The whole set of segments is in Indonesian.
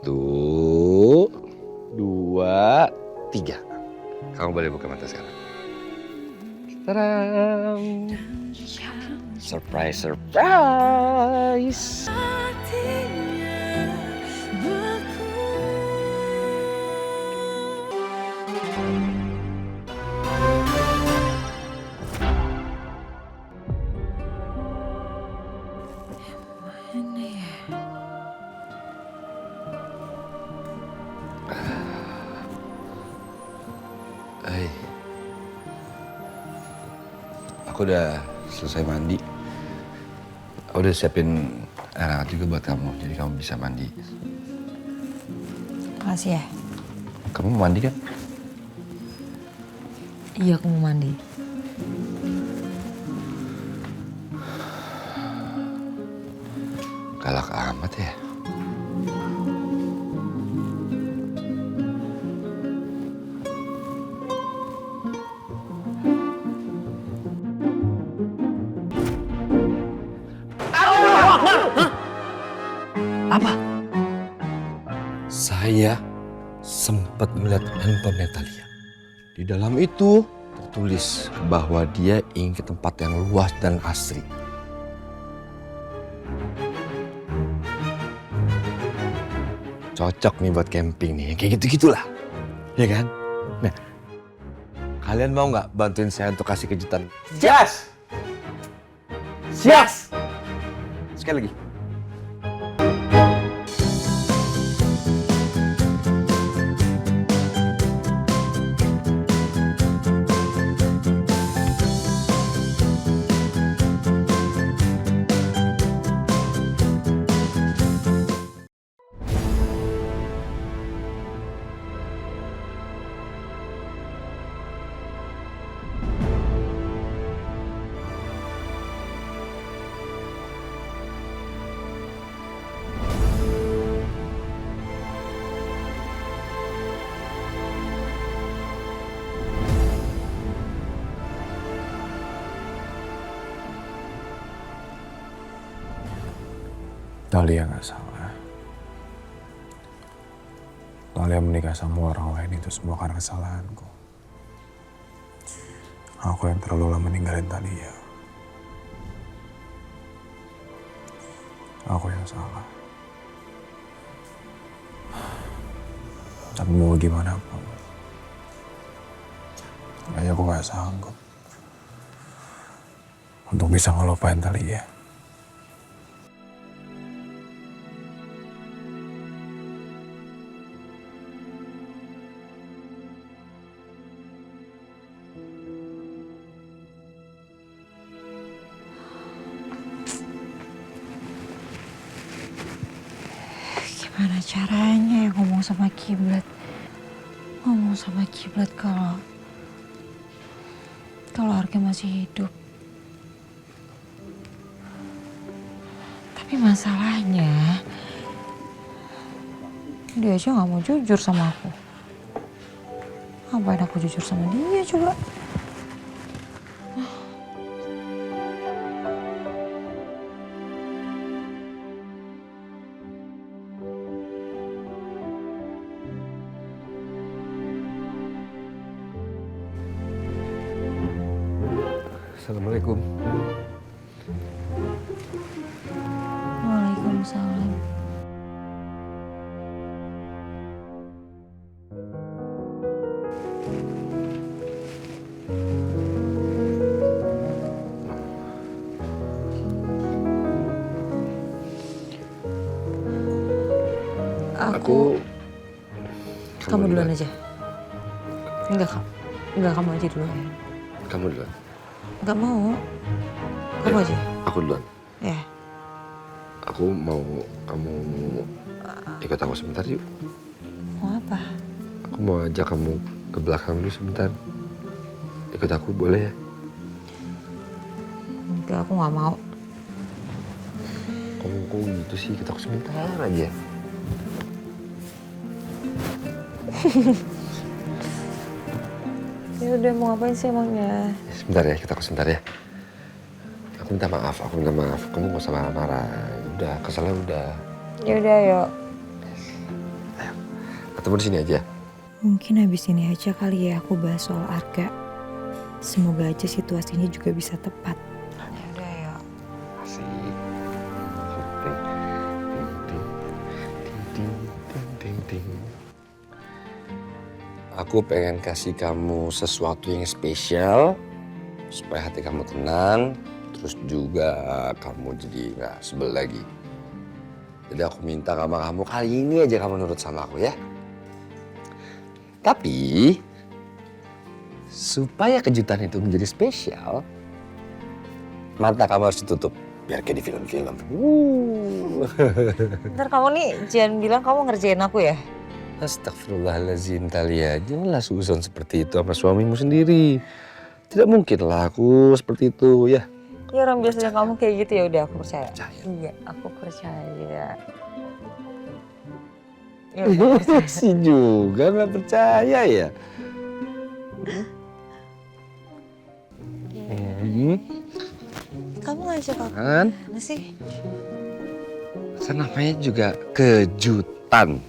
2, 3. Kamu boleh buka mata sekarang. Tadam! Surprise, surprise! Hai. Aku udah selesai mandi. Aku udah siapin air hangat juga buat kamu, jadi kamu bisa mandi. Makasih ya. Kamu mau mandi kan? Iya, aku mau mandi. Galak amat ya. Apa? Saya sempat melihat handphone Natalia. Di dalam itu tertulis bahwa dia ingin ke tempat yang luas dan asri. Cocok nih buat camping nih, kayak gitu-gitulah. Ya kan? Nah, kalian mau nggak bantuin saya untuk kasih kejutan? Yes! Yes! Sekali lagi. Dahlia nggak salah. Dahlia menikah sama orang lain itu semua karena kesalahanku. Aku yang terlalu lama ninggalin Dahlia. Aku yang salah. Tapi mau gimana pun, kayaknya aku nggak sanggup untuk bisa ngelupain Dahlia. Gimana caranya ya ngomong sama Kiblat? Ngomong sama Kiblat kalau Arga masih hidup. Tapi masalahnya dia aja nggak mau jujur sama aku. Ngapain aku jujur sama dia coba? Assalamualaikum. Waalaikumsalam. Kamu duluan aja. Enggak, kamu aja duluan. Kamu duluan. Enggak mau. Kamu aja. Aku duluan. Ya. Aku mau kamu ikut aku sebentar yuk. Mau apa? Aku mau ajak kamu ke belakang dulu sebentar. Ikut aku boleh ya? Enggak, aku nggak mau. Kok gitu sih? Ikut aku sebentar aja. Ya udah, mau ngapain sih emangnya? Sebentar ya, kita sebentar ya. Aku minta maaf. Kamu gak usah marah-marah. Udah, kesalnya udah. Ya udah, yuk. ketemu di sini aja. Mungkin habis ini aja kali ya aku bahas soal Arga. Semoga aja situasinya juga bisa tepat. Ya udah ya. Asik. Aku pengen kasih kamu sesuatu yang spesial supaya hati kamu tenang, terus juga kamu jadi nggak sebel lagi. Jadi aku minta sama kamu kali ini aja kamu nurut sama aku ya. Tapi supaya kejutan itu menjadi spesial, mata kamu harus ditutup biar kayak di film-film. Ntar kamu nih jangan bilang kamu ngerjain aku ya. Astagfirullahaladzim Talia, janganlah suuzon seperti itu sama suamimu sendiri. Tidak mungkinlah aku seperti itu ya. Ya orang biasanya kamu kayak gitu ya udah aku percaya. Percaya. Iya aku percaya. Ya udah aku percaya. Si juga nggak percaya ya. Kamu ngajak aku Kan? mana sih? Kan namanya juga kejutan.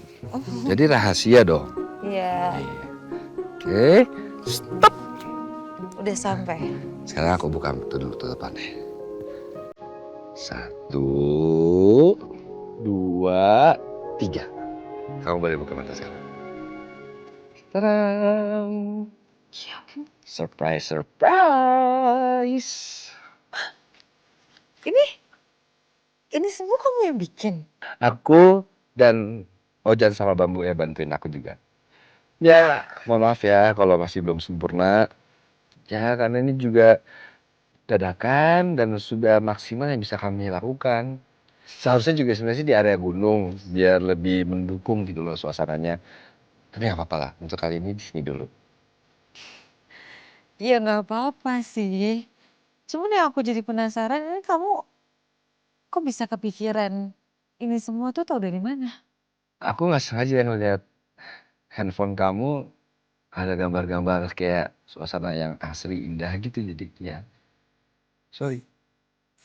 Jadi rahasia dong. Iya. Oke, stop. Udah sampai. Sekarang aku buka dulu tutupannya. 1, 2, 3. Kamu boleh buka mata sekarang. Tadam. Surprise, surprise. Ini semua kamu yang bikin? Aku dan Ojan sama Bambu ya bantuin aku juga. Ya, mohon maaf ya kalau masih belum sempurna. Ya, karena ini juga dadakan dan sudah maksimal yang bisa kami lakukan. Seharusnya juga sebenarnya sih di area gunung biar lebih mendukung gitu loh suasananya. Tapi nggak apa-apa lah, untuk kali ini di sini dulu. Ya nggak apa-apa sih. Cuman yang aku jadi penasaran ini kamu kok bisa kepikiran ini semua tuh tau dari mana? Aku nggak sengaja ngeliat handphone kamu ada gambar-gambar kayak suasana yang asri indah gitu jadi ya. Sorry.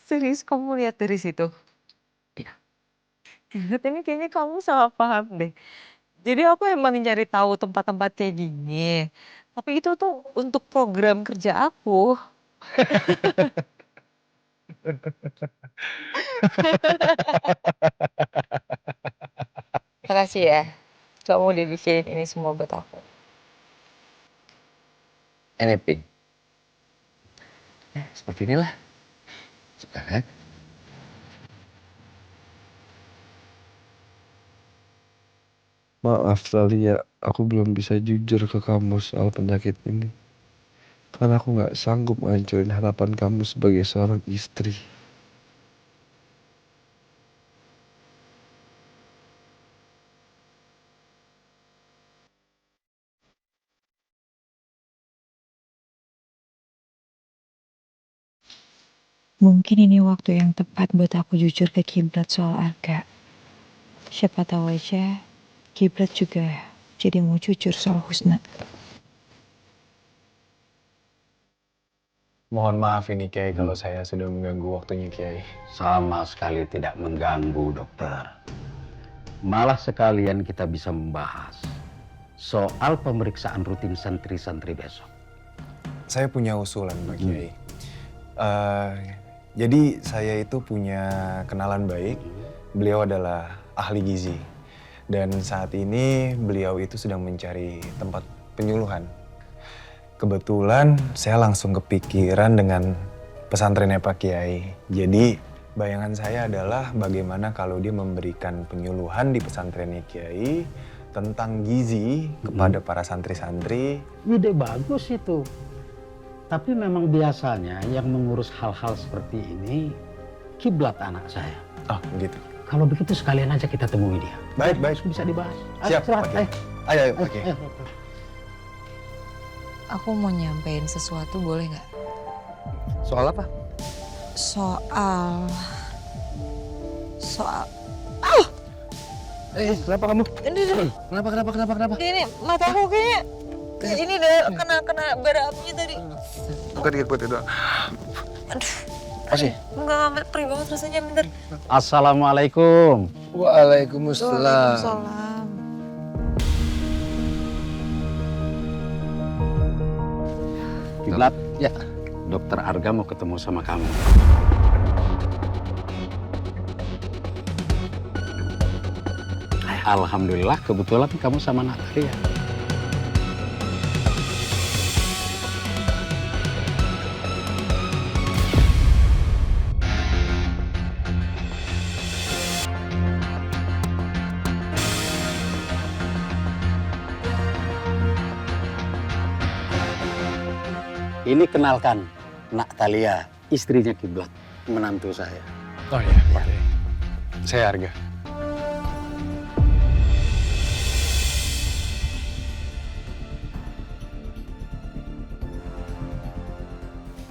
Serius kamu lihat dari situ? Iya. Ingat ini kayaknya kamu salah paham deh. Jadi aku emang nyari tahu tempat-tempat kayak gini. Tapi itu tuh untuk program kerja aku. Makasih ya. Kamu udah bikinin ini semua buat aku. Anything. Seperti inilah. Suka kan? Maaf Talia, aku belum bisa jujur ke kamu soal penyakit ini. Karena aku nggak sanggup ngancurin harapan kamu sebagai seorang istri. Mungkin ini waktu yang tepat buat aku jujur ke Kiblat soal Arga. Siapa tahu aja Kiblat juga jadi mau jujur soal Husna. Mohon maaf ini Kiai kalau saya sudah mengganggu waktunya Kiai. Sama sekali tidak mengganggu, dokter. Malah sekalian kita bisa membahas soal pemeriksaan rutin santri-santri besok. Saya punya usulan Pak Kiai. Jadi saya itu punya kenalan baik. Beliau adalah ahli gizi. Dan saat ini beliau itu sedang mencari tempat penyuluhan. Kebetulan saya langsung kepikiran dengan pesantrennya Pak Kiai. Jadi bayangan saya adalah bagaimana kalau dia memberikan penyuluhan di pesantrennya Kiai tentang gizi kepada para santri-santri. Ide bagus itu. Tapi memang biasanya yang mengurus hal-hal seperti ini Kiblat anak saya. Oh begitu. Kalau begitu sekalian aja kita temui dia. Baik, baik. Bisa dibahas. Siap, Pak Kiai. Ayo, Pak Kiai. Aku mau nyampein sesuatu boleh nggak? Soal apa? Soal... Kenapa kamu? Ini Kenapa? ini mataku kayaknya ini deh kena bara apinya tadi. Bukan dikit doang. Masih? Enggak perih banget rasanya bentar. Assalamualaikum. Waalaikumsalam. Waalaikumsalam. Kiblat, ya. Dokter Arga mau ketemu sama kamu. Alhamdulillah, kebetulan kamu sama Natalia. Ini kenalkan, Natalia, istrinya Kiblat, menantu saya. Oh iya, Pak Kiai. Saya Arga.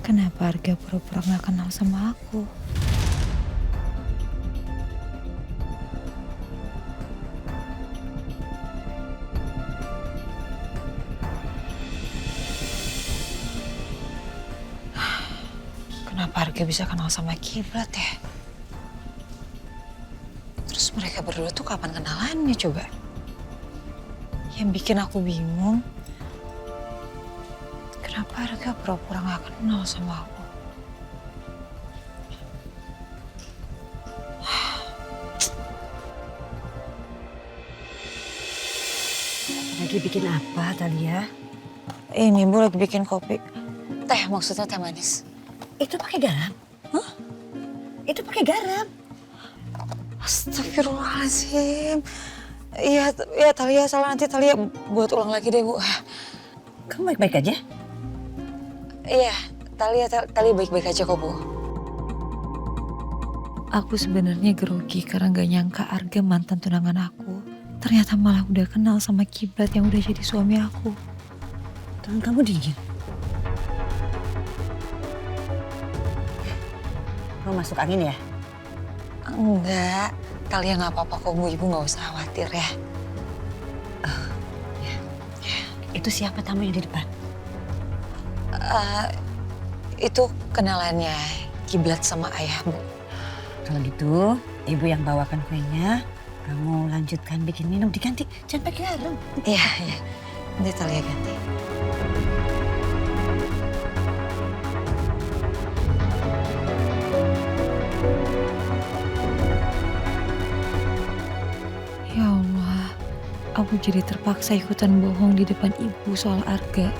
Kenapa Arga pura-pura gak kenal sama aku? Kenapa Arga bisa kenal sama Kiblat ya? Terus mereka berdua tuh kapan kenalannya coba? Yang bikin aku bingung, kenapa Arga pura-pura gak kenal sama aku? Lagi bikin apa, Talia? Ini Bu lagi bikin kopi. Teh maksudnya teh manis. Itu pakai garam? Hah? Itu pakai garam? Astagfirullahaladzim. Iya, ya Talia salah, nanti Talia buat ulang lagi deh Bu. Kamu baik-baik aja? Iya, Talia baik-baik aja kok Bu. Aku sebenarnya grogi karena gak nyangka Arga mantan tunangan aku. Ternyata malah udah kenal sama Kiblat yang udah jadi suami aku. Tangan kamu dingin. Mau masuk angin ya? Enggak, Talia gak apa-apa kok Bu. Ibu gak usah khawatir ya. Itu siapa tamu yang di depan? Itu kenalannya Kiblat sama ayah Bu. Kalau gitu, ibu yang bawakan kuenya. Kamu lanjutkan bikin minum, diganti. Jangan pakai garam. Iya, iya. Nanti Talia ganti. Ya Allah, aku jadi terpaksa ikutan bohong di depan ibu soal Arga.